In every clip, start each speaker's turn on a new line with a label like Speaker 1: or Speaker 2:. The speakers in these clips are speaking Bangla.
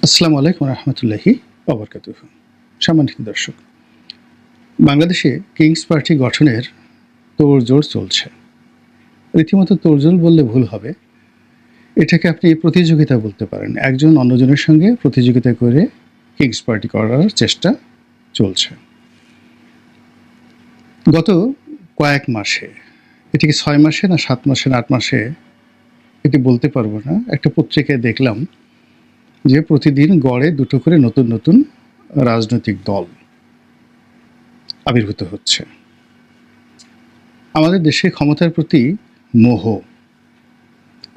Speaker 1: আসসালামু আলাইকুম রহমতুল্লাহি ওবরকাতুহু। সম্মানিত দর্শক, বাংলাদেশে কিংস পার্টি গঠনের তোড়জোড় চলছে। রীতিমতো তোড়জোড় বললে ভুল হবে, এটাকে আপনি প্রতিযোগিতা বলতে পারেন। একজন অন্যজনের সঙ্গে প্রতিযোগিতা করে কিংস পার্টি করার চেষ্টা চলছে গত কয়েক মাসে। এটিকে 6 মাসে না 7 মাসে না 8 মাসে এটি বলতে পারবো না। একটা পত্রিকায় দেখলাম যে প্রতিদিন গড়ে 2টো করে নতুন নতুন রাজনৈতিক দল আবির্ভূত হচ্ছে। আমাদের দেশে ক্ষমতার প্রতি মোহ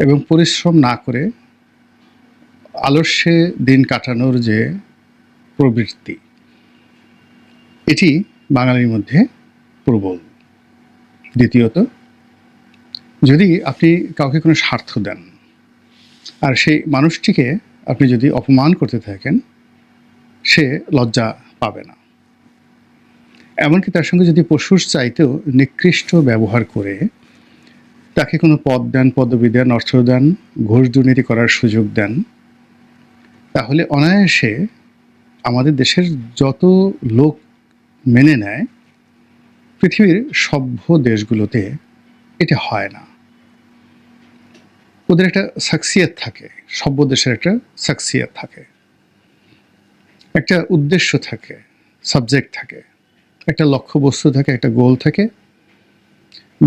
Speaker 1: এবং পরিশ্রম না করে আলস্যে দিন কাটানোর যে প্রবৃত্তি, এটি বাঙালির মধ্যে প্রবল। দ্বিতীয়ত, যদি আপনি কাউকে কোনো স্বার্থ দেন আর সেই মানুষটিকে আপনি যদি অপমান করতে থাকেন, সে লজ্জা পাবে না। এমনকি তার সঙ্গে যদি পশুর চাইতেও নিকৃষ্ট ব্যবহার করে তাকে কোনো পদ দেন, পদবি দেন, অর্থ দেন, ঘুষ দুর্নীতি করার সুযোগ দেন, তাহলে অনায়াসে আমাদের দেশের যত লোক মেনে নেয়, পৃথিবীর সভ্য দেশগুলোতে এটা হয় না। ওদের একটা সাকসিয়ত থাকে, সভ্য দেশের একটা সাকসিয়ত থাকে, একটা উদ্দেশ্য থাকে, সাবজেক্ট থাকে, একটা লক্ষ্যবস্তু থাকে, একটা গোল থাকে।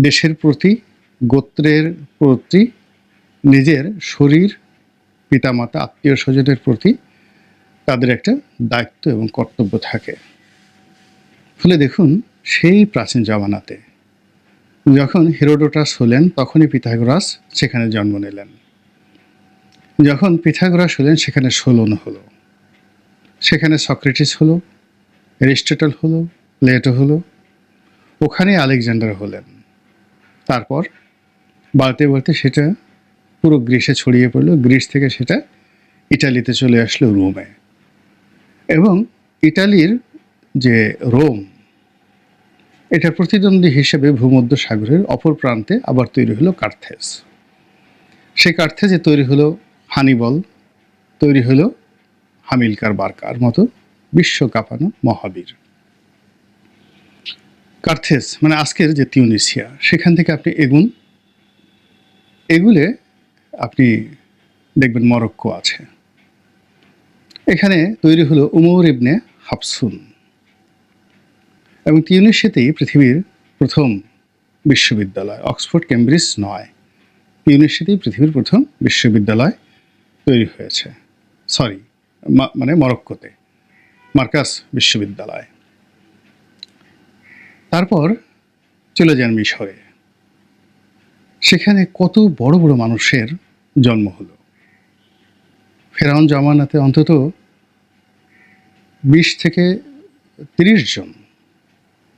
Speaker 1: দেশের প্রতি, গোত্রের প্রতি, নিজের শরীর, পিতামাতা, আত্মীয় স্বজনের প্রতি তাদের একটা দায়িত্ব এবং কর্তব্য থাকে। ফলে দেখুন, সেই প্রাচীন জামানাতে যখন হেরোডোটাস হলেন, তখনই পিথাগোরাস সেখানে জন্ম নিলেন। যখন পিথাগোরাস হলেন, সেখানে সোলন হলো, সেখানে সক্রেটিস হলো, অ্যারিস্টটল হলো, প্লেটো হলো, ওখানে আলেকজান্ডার হলেন। তারপর বাড়তে বাড়তে সেটা পুরো গ্রিসে ছড়িয়ে পড়লো। গ্রিস থেকে সেটা ইটালিতে চলে আসলো, রোমে। এবং ইটালির যে রোম, এটা প্রতিদ্বন্দ্বী হিসেবে ভূমধ্য সাগরের অপর প্রান্তে আবার তৈরি হলো কার্থেজ। সেই কার্থেজে তৈরি হলো হানিবল, তৈরি হলো হামিলকার বার্কার মতো বিশ্ব কাঁপানো মহাবীর। কার্থেজ মানে আজকের যে তিউনিসিয়া, সেখান থেকে আপনি এগুলে আপনি দেখবেন মরক্কো আছে। এখানে তৈরি হলো উমর ইবনে হাফসুন। এবং তিউনিসিয়াতেই পৃথিবীর প্রথম বিশ্ববিদ্যালয়, অক্সফোর্ড কেমব্রিজ নয়, তিউনিসিয়াতেই পৃথিবীর প্রথম বিশ্ববিদ্যালয় তৈরি হয়েছে। মানে মরক্কোতে মার্কাস বিশ্ববিদ্যালয়। তারপর চলে যান মিশরে, সেখানে কত বড় বড় মানুষের জন্ম হলো। ফেরাউন জামানাতে অন্তত 20 থেকে 30 জন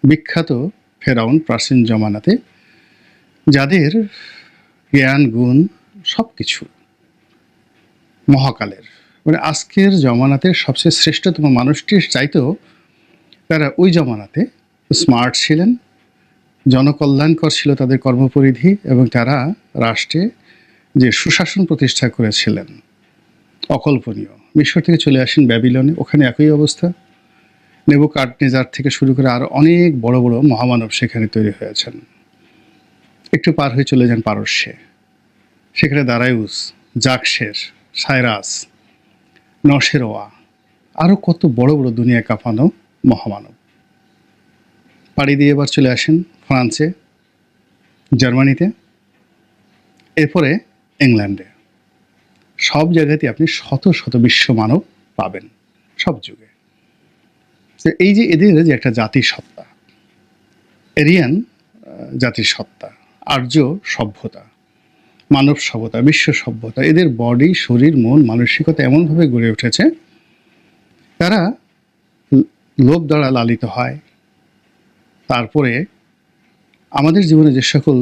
Speaker 1: বিখ্যাত ফেরাউন প্রাচীন জমানাতে, যাদের জ্ঞান গুণ সব কিছু মহাকালের, মানে আজকের জমানাতে সবচেয়ে শ্রেষ্ঠতম মানুষটির চাইতেও তারা ওই জমানাতে স্মার্ট ছিলেন, জনকল্যাণকর ছিল তাদের কর্মপরিধি, এবং তারা রাষ্ট্রে যে সুশাসন প্রতিষ্ঠা করেছিলেন অকল্পনীয়। মিশর থেকে চলে আসেন ব্যাবিলনে, ওখানে একই অবস্থা। নেবুকাদনেজার থেকে শুরু করে আরও অনেক বড় বড় মহামানব সেখানে তৈরি হয়েছেন। একটু পার হয়ে চলে যান পারস্যে, সেখানে দারায়ুস, জাকসেস, সাইরাস, নশেরোয়া, আরও কত বড় বড় দুনিয়া কাঁপানো মহামানব। পাড়ি দিয়ে এবার চলে আসেন ফ্রান্সে, জার্মানিতে, এরপরে ইংল্যান্ডে। সব জায়গাতে আপনি শত শত বিশ্ব মানব পাবেন, সব যুগে। এই যে এদের যে একটা জাতির সত্তা, এরিয়ান জাতির সত্তা, আর্য সভ্যতা, মানব সভ্যতা, বিশ্ব সভ্যতা, এদের বডি, শরীর, মন, মানসিকতা এমনভাবে গড়ে উঠেছে, তারা লোভ দ্বারা লালিত হয়। তারপরে আমাদের জীবনে যে সকল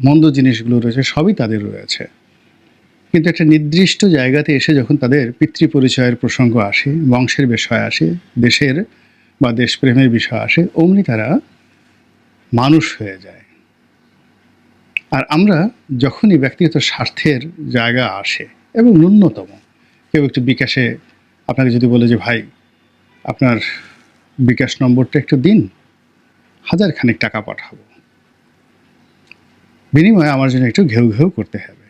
Speaker 1: মন্দ জিনিসগুলো রয়েছে, সবই তাদের রয়েছে। কিন্তু একটা নির্দিষ্ট জায়গাতে এসে যখন তাদের পিতৃপরিচয়ের প্রসঙ্গ আসে, বংশের বিষয় আসে, দেশের বা দেশপ্রেমের বিষয় আসে, অমনি তারা মানুষ হয়ে যায়। আর আমরা যখনই ব্যক্তিগত স্বার্থের জায়গা আসে, এবং ন্যূনতম কেউ একটু বিকাশে আপনাকে যদি বলে যে ভাই আপনার বিকাশ নম্বরটা একটু দিন, 1000 খানেক টাকা পাঠাবো, বিনিময়ে আমার জন্য একটু ঘেউ ঘেউ করতে হবে।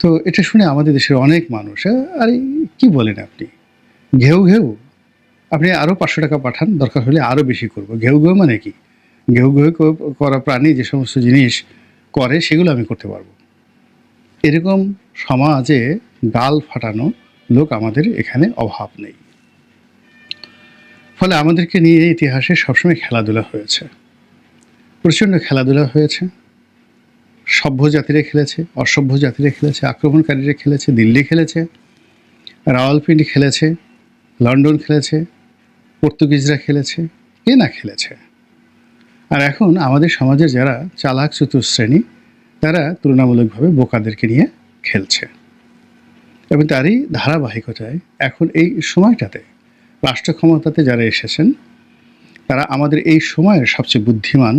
Speaker 1: তো এটা শুনে আমাদের দেশের অনেক মানুষ, আরে কি বলেন আপনি, ঘেউ ঘেউ, আপনি আরও 500 টাকা পাঠান, দরকার হলে আরও বেশি করব। ঘেউ ঘেউ মানে কি? ঘেউ ঘেউ করা প্রাণী যে সমস্ত জিনিস করে সেগুলো আমি করতে পারবো। এরকম সমাজে গাল ফাটানো লোক আমাদের এখানে অভাব নেই। ফলে আমাদেরকে নিয়ে ইতিহাসে সবসময় খেলাধুলা হয়েছে, প্রচণ্ড খেলাধুলা হয়েছে। সভ্য জাতিরা খেলেছে, অসভ্য জাতিরা খেলেছে, আক্রমণকারীরা খেলেছে, দিল্লি খেলেছে, রাওয়ালপিন্ডি খেলেছে, লন্ডন খেলেছে, পর্তুগিজরা খেলেছে, কে না খেলেছে। আর এখন আমাদের সমাজের যারা চালাক চতুশ্রেণী তারা তুলনামূলকভাবে বোকাদেরকে নিয়ে খেলছে। এবং তারই ধারাবাহিকতায় এখন এই সময়টাতে রাষ্ট্র ক্ষমতাতে যারা এসেছেন তারা আমাদের এই সময়ের সবচেয়ে বুদ্ধিমান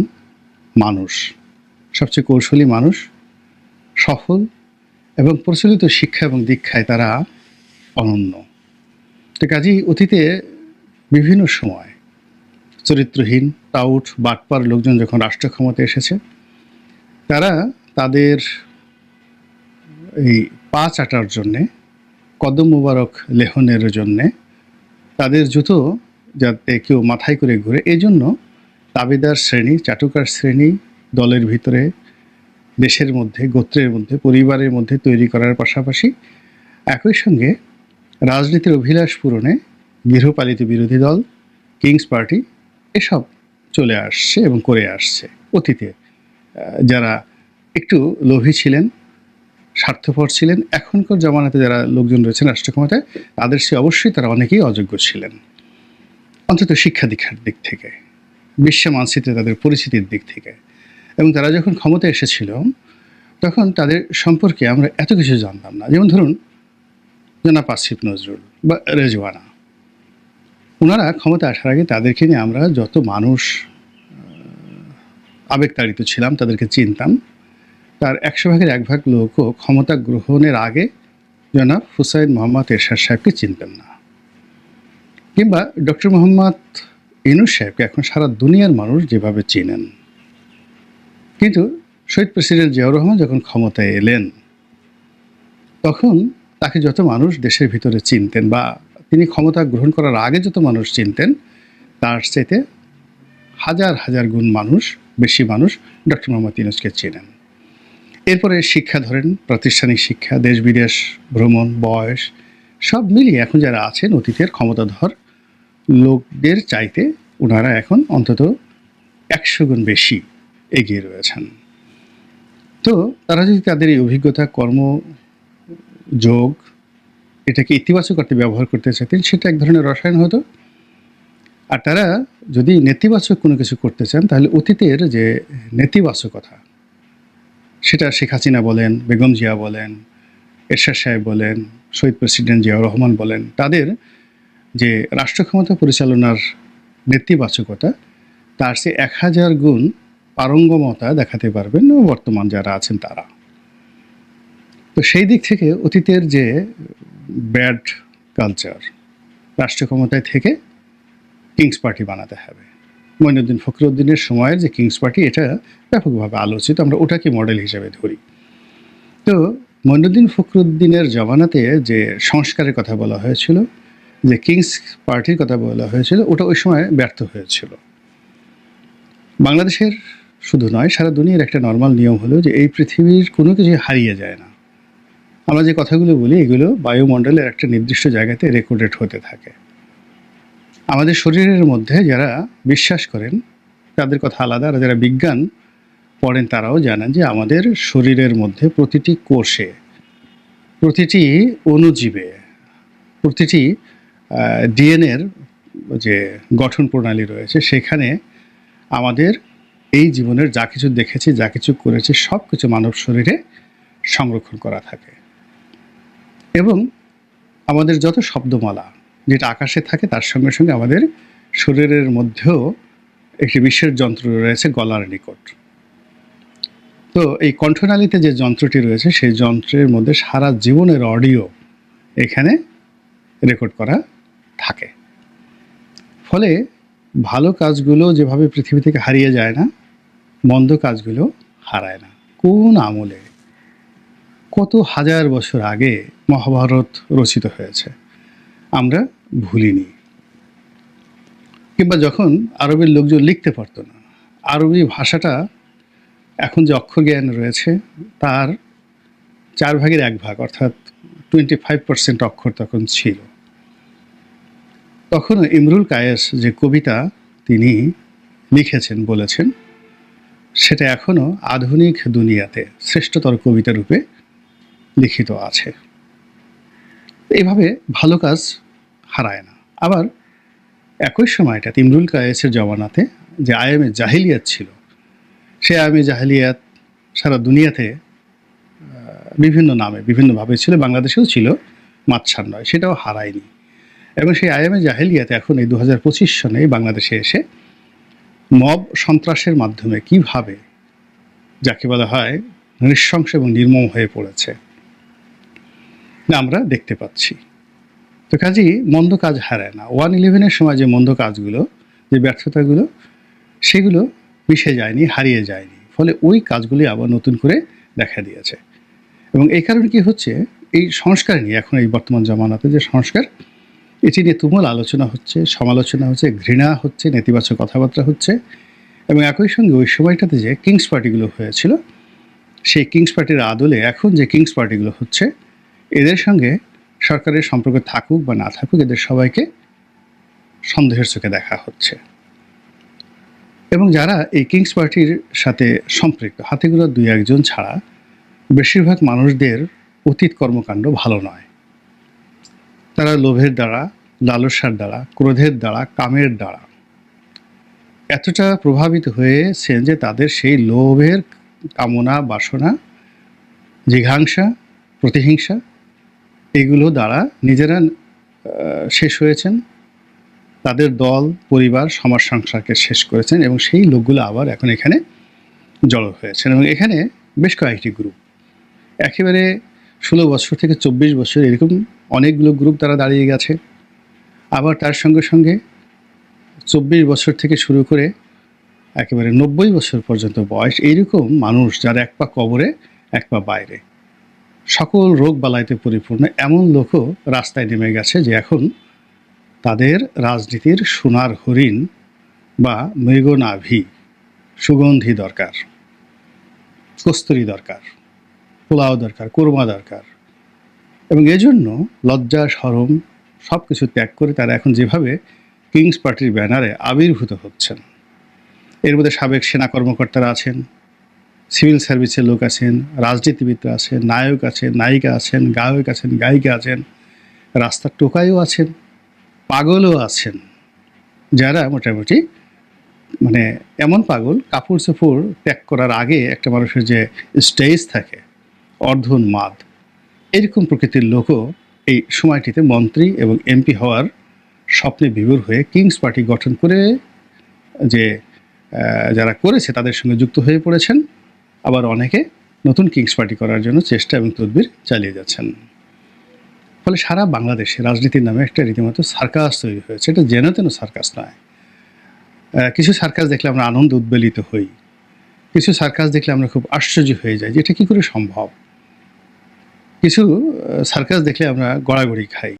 Speaker 1: মানুষ, সবচেয়ে কৌশলী মানুষ, সফল এবং প্রচলিত শিক্ষা এবং দীক্ষায় তারা অনন্য। তো কাজেই অতীতে বিভিন্ন সময় চরিত্রহীন টাউট বাটপার লোকজন যখন রাষ্ট্র ক্ষমতায় এসেছে, তারা তাদের এই পা চাটার জন্যে, কদম মুবারক লেহনের জন্যে, তাদের জুতো যাতে কেউ মাথায় করে ঘুরে, এই জন্য তাবেদার শ্রেণী, চাটুকার শ্রেণী দলের ভিতরে, দেশের মধ্যে, গোত্রের মধ্যে, পরিবারের মধ্যে তৈরি করার পাশাপাশি একই সঙ্গে রাজনীতির অভিলাষ পূরণে গৃহপালিত বিরোধী দল, কিংস পার্টি এসব চলে আসছে এবং করে আসছে। অতীতে যারা একটু লোভী ছিলেন, স্বার্থপর ছিলেন, এখনকার জামানাতে যারা লোকজন রয়েছেন রাষ্ট্র ক্ষমতায় তাদের সে অবশ্যই তারা অনেকেই অযোগ্য ছিলেন, অন্তত শিক্ষা দীক্ষার দিক থেকে, বিশ্ব মানচিত্রে তাদের পরিচিতির দিক থেকে। এবং তারা যখন ক্ষমতায় এসেছিল তখন তাদের সম্পর্কে আমরা এত কিছু জানতাম না। যেমন ধরুন জনাব আসিফ নজরুল বা রেজওয়ানা, ওনারা ক্ষমতা আসার আগে তাদেরকে নিয়ে আমরা যত মানুষ আবেগতাড়িত ছিলাম, তাদেরকে চিনতাম, তার 100 ভাগের 1 ভাগ লোকও ক্ষমতা গ্রহণের আগে জনাব হুসাইন মোহাম্মদ এরশাদ সাহেবকে চিনতেন না। কিংবা ডক্টর মোহাম্মদ ইউনূস সাহেবকে এখন সারা দুনিয়ার মানুষ যেভাবে চিনেন। কিন্তু শহীদ প্রেসিডেন্ট জিয়াউর রহমান যখন ক্ষমতায় এলেন তখন তাকে যত মানুষ দেশের ভিতরে চিনতেন বা তিনি ক্ষমতা গ্রহণ করার আগে যত মানুষ চিনতেন তার চাইতে হাজার হাজার গুণ মানুষ, বেশি মানুষ ডক্টর মোহাম্মদ ইউনূসকে চেনেন। এরপরে শিক্ষা ধরেন, প্রাতিষ্ঠানিক শিক্ষা, দেশ বিদেশ ভ্রমণ, বয়স সব মিলিয়ে এখন যারা আছেন অতীতের ক্ষমতাধর লোকদের চাইতে ওনারা এখন অন্তত 100 গুণ বেশি এগিয়ে রয়েছেন। তো তারা যদি তাদের এই অভিজ্ঞতা, কর্মযোগ এটাকে ইতিবাচক অর্থে ব্যবহার করতে চাইতেন সেটা এক ধরনের রসায়ন হতো। আর তারা যদি নেতিবাচক কোনো কিছু করতে চান তাহলে অতীতের যে নেতিবাচকতা, সেটা শেখ হাসিনা বলেন, বেগম জিয়া বলেন, এরশাদ সাহেব বলেন, শহীদ প্রেসিডেন্ট জিয়াউর রহমান বলেন, তাদের যে রাষ্ট্র ক্ষমতা পরিচালনার নেতিবাচকতা তার সে 1000 গুণ পারঙ্গমতা দেখাতে পারবেন বর্তমান যারা আছেন তারা। তো সেই দিক থেকে অতীতের যে ব্যাড কালচার, রাষ্ট্র ক্ষমতায় থেকে কিংস পার্টি বানাতে হবে। মঈনুদ্দিন ফখরুদ্দিনের সময়ের যে কিংস পার্টি এটা ব্যাপকভাবে আলোচিত, আমরা ওটাকে মডেল হিসেবে ধরি। তো মঈনুদ্দিন ফখরুদ্দিনের জমানাতে যে সংস্কারের কথা বলা হয়েছিল, যে কিংস পার্টির কথা বলা হয়েছিল, ওটা ওই সময় ব্যর্থ হয়েছিল। বাংলাদেশের শুধু নয়, সারা দুনিয়ার একটা নর্মাল নিয়ম হলো যে এই পৃথিবীর কোনো কিছু হারিয়ে যায় না। আমরা যে কথাগুলো বলি এগুলো বায়ুমণ্ডলের একটা নির্দিষ্ট জায়গাতে রেকর্ডেড হতে থাকে। আমাদের শরীরের মধ্যে যারা বিশ্বাস করেন তাদের কথা আলাদা, আর যারা বিজ্ঞান পড়েন তারাও জানেন যে আমাদের শরীরের মধ্যে প্রতিটি কোষে, প্রতিটি অণুজীবে, প্রতিটি ডিএনএর যে গঠন প্রণালী রয়েছে সেখানে আমাদের এই জীবনের যা কিছু দেখেছি, যা কিছু করেছি সব কিছু মানব শরীরে সংরক্ষণ করা থাকে। এবং আমাদের যত শব্দমালা যেটা আকাশে থাকে তার সঙ্গে সঙ্গে আমাদের শরীরের মধ্যেও একটি বিশেষ যন্ত্র রয়েছে গলার নিকট। তো এই কণ্ঠনালীতে যে যন্ত্রটি রয়েছে সেই যন্ত্রের মধ্যে সারা জীবনের অডিও এখানে রেকর্ড করা থাকে। ফলে ভালো কাজগুলো যেভাবে পৃথিবী থেকে হারিয়ে যায় না, মন্দ কাজগুলো হারায় না। কোন আমলে, কত হাজার বছর আগে মহাভারত রচিত হয়েছে, আমরা ভুলিনি। কিংবা যখন আরবের লোকজন লিখতে পারতো না, আরবি ভাষাটা এখন যে অক্ষর জ্ঞান রয়েছে তার 1/4 অর্থাৎ 25% অক্ষর তখন ছিল। তখনও ইমরুল কায়েস যে কবিতা তিনি লিখেছেন, বলেছেন, সেটা এখনও আধুনিক দুনিয়াতে শ্রেষ্ঠতর কবিতা রূপে লিখিত আছে। এইভাবে ভালো কাজ হারায় না। আবার একই সময়টাতে ইমরুল কায়েসের জমানাতে যে আয়ামে জাহিলিয়াত ছিল, সে আয়ামে জাহিলিয়াত সারা দুনিয়াতে বিভিন্ন নামে বিভিন্নভাবে ছিল, বাংলাদেশেও ছিল, মাতসার নয়, সেটাও হারায়নি। এবং সেই আয়ামে জাহিলিয়াত এখন এই 2025 সনে বাংলাদেশে এসে মব সন্ত্রাসের মাধ্যমে কিভাবে যাকে বলা হয় নৃশংস এবং নির্মম হয়ে পড়েছে আমরা দেখতে পাচ্ছি। তো কাজেই মন্দ কাজ হারায় না। 1/11-এর সময় যে মন্দ কাজগুলো, যে ব্যর্থতাগুলো, সেগুলো মিশে যায়নি, হারিয়ে যায়নি। ফলে ওই কাজগুলি আবার নতুন করে দেখা দিয়েছে। এবং এই কারণে কি হচ্ছে, এই সংস্কার নিয়ে এখন এই বর্তমান জামানাতে যে সংস্কার, এটি নিয়ে তুমুল আলোচনা হচ্ছে, সমালোচনা হচ্ছে, ঘৃণা হচ্ছে, নেতিবাচক কথাবার্তা হচ্ছে। এবং একই সঙ্গে ওই সময়টাতে যে কিংস পার্টিগুলো হয়েছিল, সেই কিংস পার্টির আদলে এখন যে কিংস পার্টিগুলো হচ্ছে, এদের সঙ্গে সরকারের সম্পর্ক থাকুক বা না থাকুক, এদের সবাইকে সন্দেহের চোখে দেখা হচ্ছে। এবং যারা এই কিংস পার্টির সাথে সম্পৃক্ত, হাতে গোনা 2-1 ছাড়া বেশিরভাগ মানুষদের অতীত কর্মকাণ্ড ভালো নয়। তারা লোভের দ্বারা, লালসার দ্বারা, ক্রোধের দ্বারা, কামের দ্বারা এতটা প্রভাবিত হয়েছেন যে তাদের সেই লোভের কামনা, বাসনা, জিঘাংসা, প্রতিহিংসা, এগুলো দ্বারা নিজেরা শেষ হয়েছেন, তাদের দল, পরিবার, সমাজ সংসারকে শেষ করেছেন। এবং সেই লোকগুলো আবার এখন এখানে জড়ো হয়েছেন। এবং এখানে বেশ কয়েকটি গ্রুপ, একেবারে 16 বছর থেকে 24 বছর এরকম অনেকগুলো গ্রুপ তারা দাঁড়িয়ে গেছে। আবার তার সঙ্গে সঙ্গে 24 বছর থেকে শুরু করে একেবারে 90 বছর পর্যন্ত বয়স এইরকম মানুষ, যারা এক পা কবরে এক পা বাইরে, সকল রোগ বালাইতে পরিপূর্ণ এমন লোকও রাস্তায় নেমে গেছে যে এখন তাদের রাজনীতির সোনার হরিণ বা মৃগনাভি, সুগন্ধি দরকার, কস্তুরী দরকার, পোলাও দরকার, কোরমা দরকার। এবং এজন্য লজ্জা, শরম সব কিছু ত্যাগ করে তারা এখন যেভাবে কিংস পার্টির ব্যানারে আবির্ভূত হচ্ছেন, এর মধ্যে সাবেক সেনা কর্মকর্তারা আছেন, সিভিল সার্ভিসের লোক আছেন, রাজনীতিবিদরা আছেন, নায়ক আছেন, নায়িকা আছেন, গায়ক আছেন, গায়িকা আছেন, রাস্তার টোকাইও আছেন, পাগলও আছেন, যারা মোটামুটি মানে এমন পাগল, কাপড় চোপড় ত্যাগ করার আগে একটা মানুষের যে স্টেজ থাকে, অর্ধোন্মাদ, এরকম প্রকৃতির লোকও এই সময়টিতে মন্ত্রী এবং এমপি হওয়ার স্বপ্নে বিভোর হয়ে কিংস পার্টি গঠন করে যে যারা করেছে তাদের সঙ্গে যুক্ত হয়ে পড়েছেন। আবার অনেকে নতুন কিংস পার্টি করার জন্য চেষ্টা এবং তদবির চালিয়ে যাচ্ছেন। ফলে সারা বাংলাদেশে রাজনীতির নামে একটা রীতিমতো সার্কাস তৈরি হয়েছে। এটা যেন তেন সার্কাস নয়। কিছু সার্কাস দেখলে আমরা আনন্দ উদ্বেলিত হই, কিছু সার্কাস দেখলে আমরা খুব আশ্চর্য হয়ে যাই যে এটা কী করে সম্ভব। কিছু সার্কাস দেখলে আমরা গড়াগড়ি খাই।